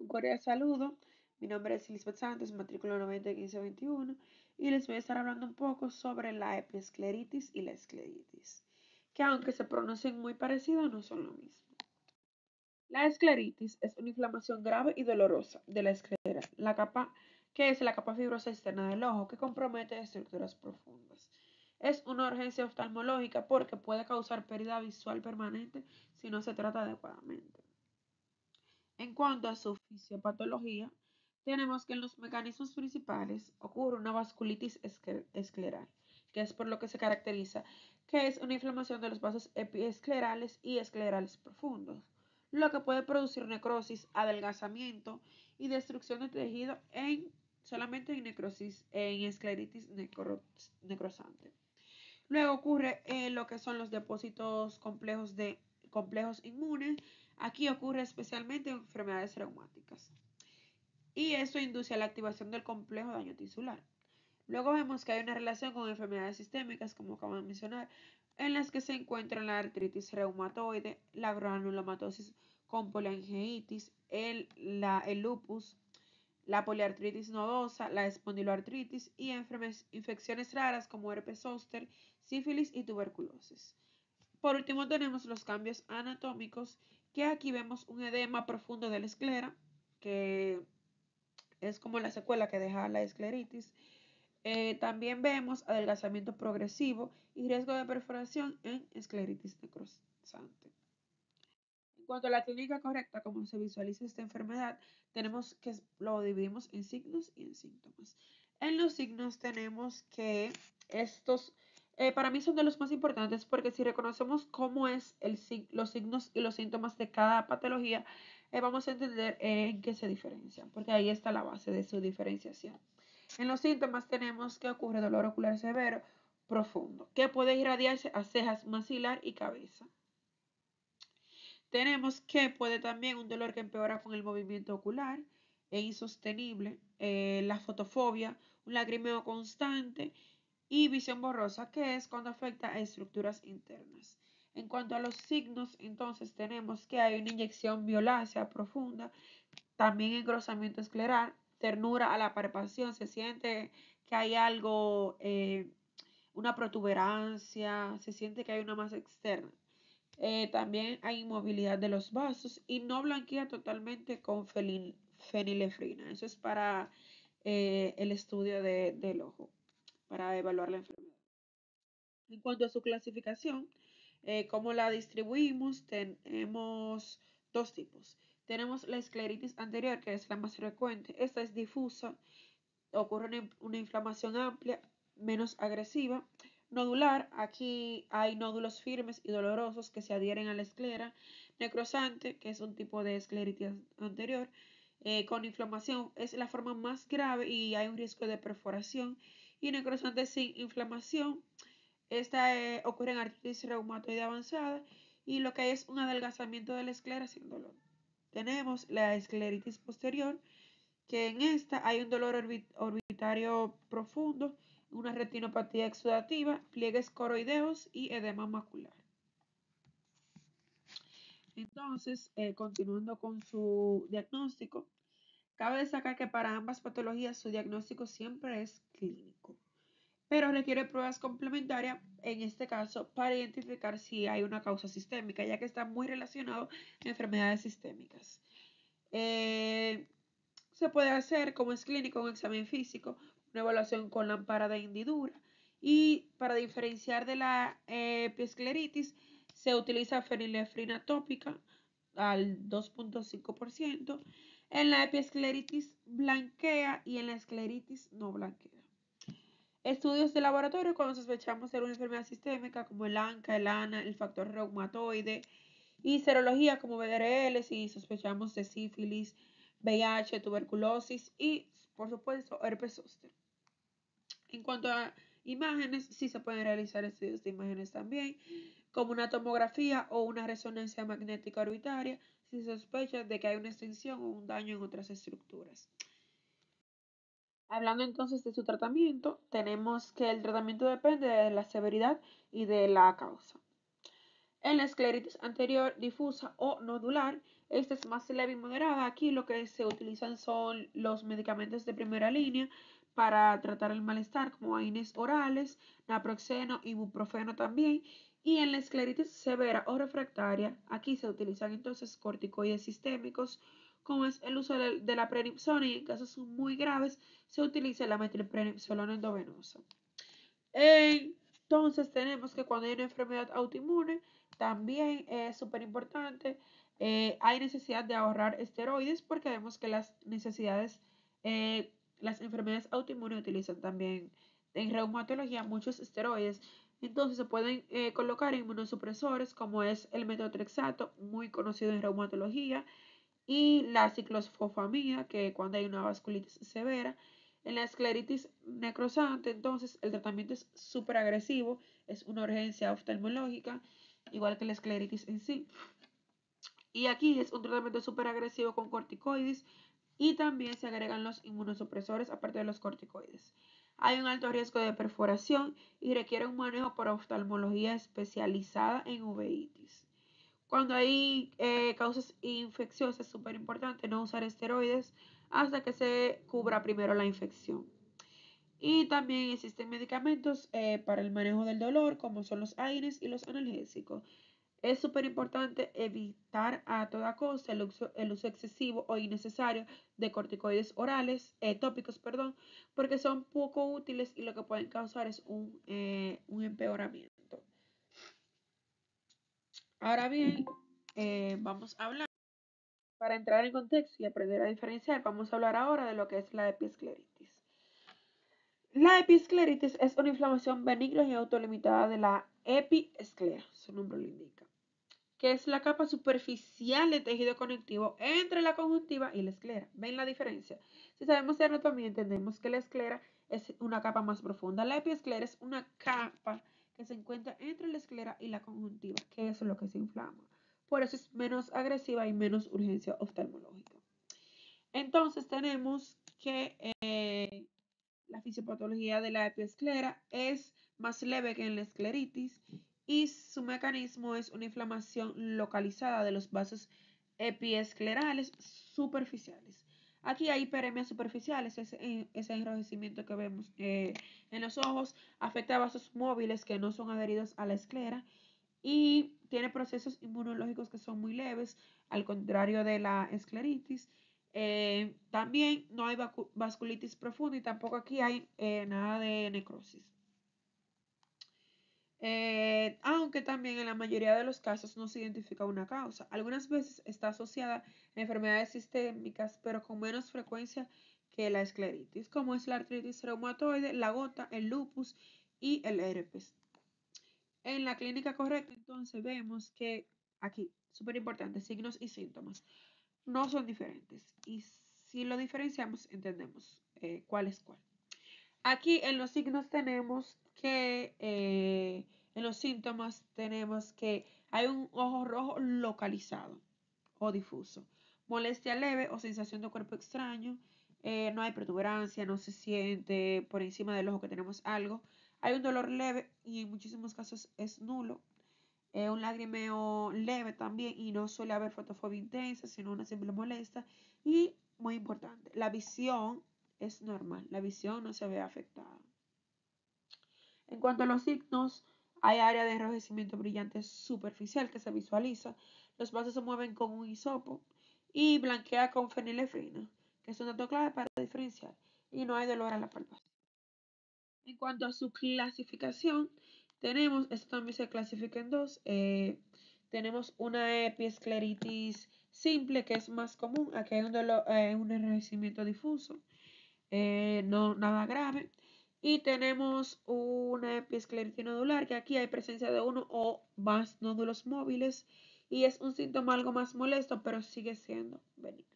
Un cordial saludo. Mi nombre es Elizabeth Santos, matrícula 901521, y les voy a estar hablando un poco sobre la epiescleritis y la escleritis, que aunque se pronuncien muy parecidos, no son lo mismo. La escleritis es una inflamación grave y dolorosa de la esclera, que es la capa fibrosa externa del ojo, que compromete estructuras profundas. Es una urgencia oftalmológica porque puede causar pérdida visual permanente si no se trata adecuadamente. En cuanto a su fisiopatología, tenemos que en los mecanismos principales ocurre una vasculitis escleral, que es por lo que se caracteriza, que es una inflamación de los vasos epiesclerales y esclerales profundos, lo que puede producir necrosis, adelgazamiento y destrucción de tejido solamente en escleritis necrosante. Luego ocurre lo que son los depósitos complejos inmunes. Aquí ocurre especialmente en enfermedades reumáticas. Y eso induce a la activación del complejo de daño tisular. Luego vemos que hay una relación con enfermedades sistémicas, como acabo de mencionar, en las que se encuentran la artritis reumatoide, la granulomatosis con poliangiitis, el lupus, la poliartritis nodosa, la espondiloartritis y infecciones raras como herpes zóster, sífilis y tuberculosis. Por último tenemos los cambios anatómicos, que aquí vemos un edema profundo de la esclera, que es como la secuela que deja la escleritis. También vemos adelgazamiento progresivo y riesgo de perforación en escleritis necrosante. En cuanto a la clínica correcta, como se visualiza esta enfermedad, tenemos que lo dividimos en signos y en síntomas. En los signos tenemos que estos, para mí son de los más importantes porque si reconocemos cómo es los signos y los síntomas de cada patología, vamos a entender en qué se diferencian, porque ahí está la base de su diferenciación. En los síntomas tenemos que ocurre dolor ocular severo, profundo, que puede irradiarse a cejas, maxilar y cabeza. Tenemos que puede también un dolor que empeora con el movimiento ocular, e insostenible, la fotofobia, un lagrimeo constante y visión borrosa, que es cuando afecta a estructuras internas. En cuanto a los signos, entonces tenemos que hay una inyección violácea profunda, también engrosamiento escleral, ternura a la palpación, se siente que hay algo, una protuberancia, se siente que hay una masa externa. También hay inmovilidad de los vasos y no blanquea totalmente con fenilefrina. Eso es para el estudio del ojo, para evaluar la enfermedad. En cuanto a su clasificación, ¿cómo la distribuimos? Tenemos dos tipos. Tenemos la escleritis anterior, que es la más frecuente. Esta es difusa, ocurre una inflamación amplia, menos agresiva. Nodular, aquí hay nódulos firmes y dolorosos que se adhieren a la esclera. Necrosante, que es un tipo de escleritis anterior, con inflamación, es la forma más grave y hay un riesgo de perforación. Y necrosante sin inflamación, esta ocurre en artritis reumatoide avanzada y lo que hay es un adelgazamiento de la esclera sin dolor. Tenemos la escleritis posterior, que en esta hay un dolor orbitario profundo, una retinopatía exudativa, pliegues coroideos y edema macular. Entonces, continuando con su diagnóstico, cabe destacar que para ambas patologías su diagnóstico siempre es clínico, pero requiere pruebas complementarias, en este caso, para identificar si hay una causa sistémica, ya que está muy relacionado a enfermedades sistémicas. Se puede hacer, como es clínico, un examen físico, una evaluación con lámpara de hendidura. Y para diferenciar de la epiescleritis, se utiliza fenilefrina tópica al 2.5%. En la epiescleritis blanquea y en la escleritis no blanquea. Estudios de laboratorio cuando sospechamos de una enfermedad sistémica como el ANCA, el ANA, el factor reumatoide, y serología como BRL si sospechamos de sífilis, VIH, tuberculosis y, por supuesto, herpes zóster. En cuanto a imágenes, sí se pueden realizar estudios de imágenes también, como una tomografía o una resonancia magnética orbitaria, si se sospecha de que hay una extensión o un daño en otras estructuras. Hablando entonces de su tratamiento, tenemos que el tratamiento depende de la severidad y de la causa. En la escleritis anterior difusa o nodular, Esta es más leve y moderada. Aquí lo que se utilizan son los medicamentos de primera línea para tratar el malestar, como AINES orales, naproxeno, ibuprofeno también. Y en la escleritis severa o refractaria, aquí se utilizan entonces corticoides sistémicos, como es el uso de la prednisona, y en casos muy graves se utiliza la metilprednisolona endovenosa. Entonces tenemos que cuando hay una enfermedad autoinmune, también es súper importante, hay necesidad de ahorrar esteroides porque vemos que las enfermedades autoinmunes utilizan también en reumatología muchos esteroides. Entonces se pueden colocar inmunosupresores como es el metotrexato, muy conocido en reumatología, y la ciclofosfamida, que cuando hay una vasculitis severa. En la escleritis necrosante, entonces, el tratamiento es súper agresivo, es una urgencia oftalmológica, igual que la escleritis en sí. Y aquí es un tratamiento súper agresivo con corticoides y también se agregan los inmunosupresores aparte de los corticoides. Hay un alto riesgo de perforación y requiere un manejo por oftalmología especializada en uveitis. Cuando hay causas infecciosas, es súper importante no usar esteroides hasta que se cubra primero la infección. Y también existen medicamentos para el manejo del dolor, como son los AINES y los analgésicos. Es súper importante evitar a toda costa el uso excesivo o innecesario de corticoides orales, tópicos, perdón, porque son poco útiles y lo que pueden causar es un empeoramiento. Ahora bien, vamos a hablar. Para entrar en contexto y aprender a diferenciar, vamos a hablar ahora de lo que es la episcleritis. La episcleritis es una inflamación benigna y autolimitada de la epiesclera, su nombre lo indica, que es la capa superficial de tejido conectivo entre la conjuntiva y la esclera. ¿Ven la diferencia? Si sabemos de anatomía, entendemos que la esclera es una capa más profunda. La epiesclera es una capa que se encuentra entre la esclera y la conjuntiva, que es lo que se inflama. Por eso es menos agresiva y menos urgencia oftalmológica. Entonces tenemos que la fisiopatología de la epiesclera es más leve que en la escleritis y su mecanismo es una inflamación localizada de los vasos epiesclerales superficiales. Aquí hay hiperemia superficiales, ese enrojecimiento que vemos en los ojos afecta a vasos móviles que no son adheridos a la esclera y tiene procesos inmunológicos que son muy leves, al contrario de la escleritis. También no hay vasculitis profunda y tampoco aquí hay nada de necrosis. Aunque también en la mayoría de los casos no se identifica una causa. Algunas veces está asociada a enfermedades sistémicas, pero con menos frecuencia que la escleritis, como es la artritis reumatoide, la gota, el lupus y el herpes. En la clínica correcta, entonces vemos que aquí, súper importante, signos y síntomas no son diferentes. Y si lo diferenciamos, entendemos cuál es cuál. Aquí en los signos tenemos que, en los síntomas tenemos que hay un ojo rojo localizado o difuso, molestia leve o sensación de cuerpo extraño, no hay protuberancia, no se siente por encima del ojo que tenemos algo, hay un dolor leve y en muchísimos casos es nulo, un lagrimeo leve también y no suele haber fotofobia intensa, sino una simple molestia. Y muy importante, la visión es normal, la visión no se ve afectada. En cuanto a los signos, hay área de enrojecimiento brillante superficial que se visualiza, los vasos se mueven con un hisopo y blanquea con fenilefrina, que es un dato clave para diferenciar, y no hay dolor a la palpación. En cuanto a su clasificación, esto también se clasifica en dos. Tenemos una epiescleritis simple, que es más común. Aquí hay un enrojecimiento difuso, no nada grave. Y tenemos una epiescleritis nodular, que aquí hay presencia de uno o más nódulos móviles y es un síntoma algo más molesto, pero sigue siendo benigno.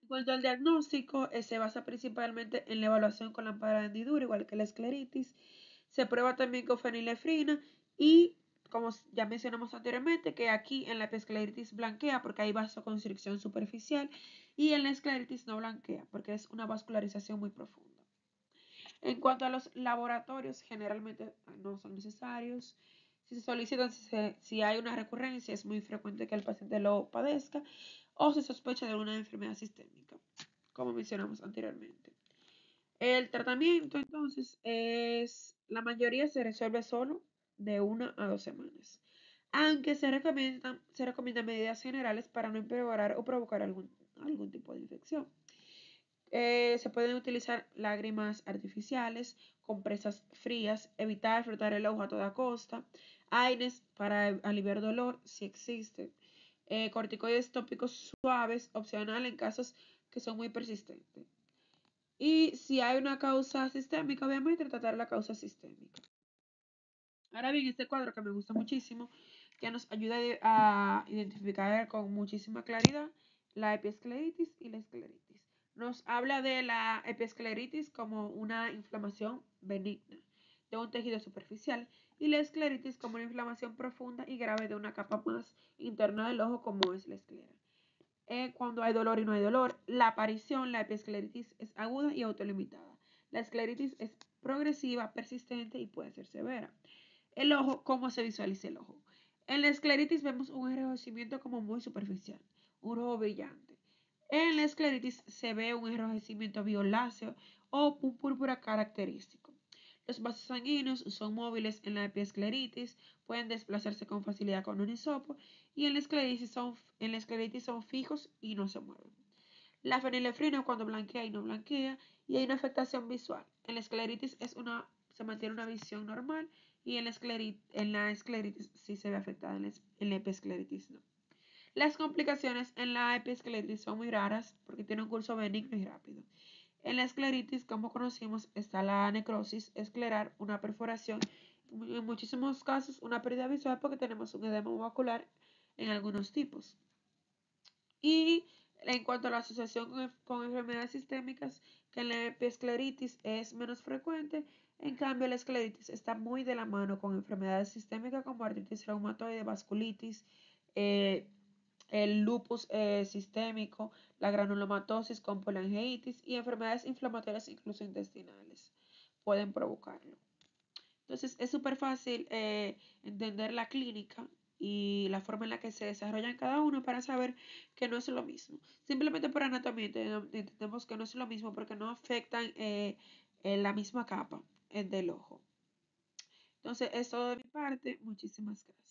En cuanto al diagnóstico, se basa principalmente en la evaluación con lámpara de hendidura, igual que la escleritis. Se prueba también con fenilefrina y, como ya mencionamos anteriormente, que aquí en la escleritis blanquea porque hay vasoconstricción superficial y en la escleritis no blanquea porque es una vascularización muy profunda. En cuanto a los laboratorios, generalmente no son necesarios. Si se solicitan, si hay una recurrencia, es muy frecuente que el paciente lo padezca o se sospecha de alguna enfermedad sistémica, como mencionamos anteriormente. El tratamiento, entonces, la mayoría se resuelve solo de 1 a 2 semanas, aunque se recomiendan medidas generales para no empeorar o provocar algún tipo de infección. Se pueden utilizar lágrimas artificiales, compresas frías, evitar frotar el ojo a toda costa, AINES para aliviar dolor, si existe, corticoides tópicos suaves, opcional en casos que son muy persistentes. Y si hay una causa sistémica, obviamente tratar la causa sistémica. Ahora bien, este cuadro que me gusta muchísimo, que nos ayuda a identificar con muchísima claridad la epiescleritis y la escleritis. Nos habla de la epiescleritis como una inflamación benigna de un tejido superficial y la escleritis como una inflamación profunda y grave de una capa más interna del ojo como es la esclera. Cuando hay dolor y no hay dolor, la aparición, la epiescleritis es aguda y autolimitada. La escleritis es progresiva, persistente y puede ser severa. El ojo, ¿cómo se visualiza el ojo? En la escleritis vemos un enrojecimiento como muy superficial, un rojo brillante. En la escleritis se ve un enrojecimiento violáceo o un púrpura característico. Los vasos sanguíneos son móviles en la epiescleritis, pueden desplazarse con facilidad con un hisopo y en la escleritis son fijos y no se mueven. La fenilefrina cuando blanquea y no blanquea y hay una afectación visual. En la escleritis se mantiene una visión normal y en la escleritis sí se ve afectada, en la epiescleritis no. Las complicaciones en la epiescleritis son muy raras porque tiene un curso benigno y rápido. En la escleritis, como conocimos, está la necrosis escleral, una perforación, en muchísimos casos una pérdida visual porque tenemos un edema macular en algunos tipos. Y en cuanto a la asociación con enfermedades sistémicas, que en la epiescleritis es menos frecuente, en cambio la escleritis está muy de la mano con enfermedades sistémicas como artritis reumatoide, vasculitis, eh, el lupus sistémico, la granulomatosis con polangeitis y enfermedades inflamatorias incluso intestinales pueden provocarlo. Entonces es súper fácil entender la clínica y la forma en la que se desarrollan cada uno para saber que no es lo mismo. Simplemente por anatomía entendemos que no es lo mismo porque no afectan en la misma capa del ojo. Entonces es todo de mi parte. Muchísimas gracias.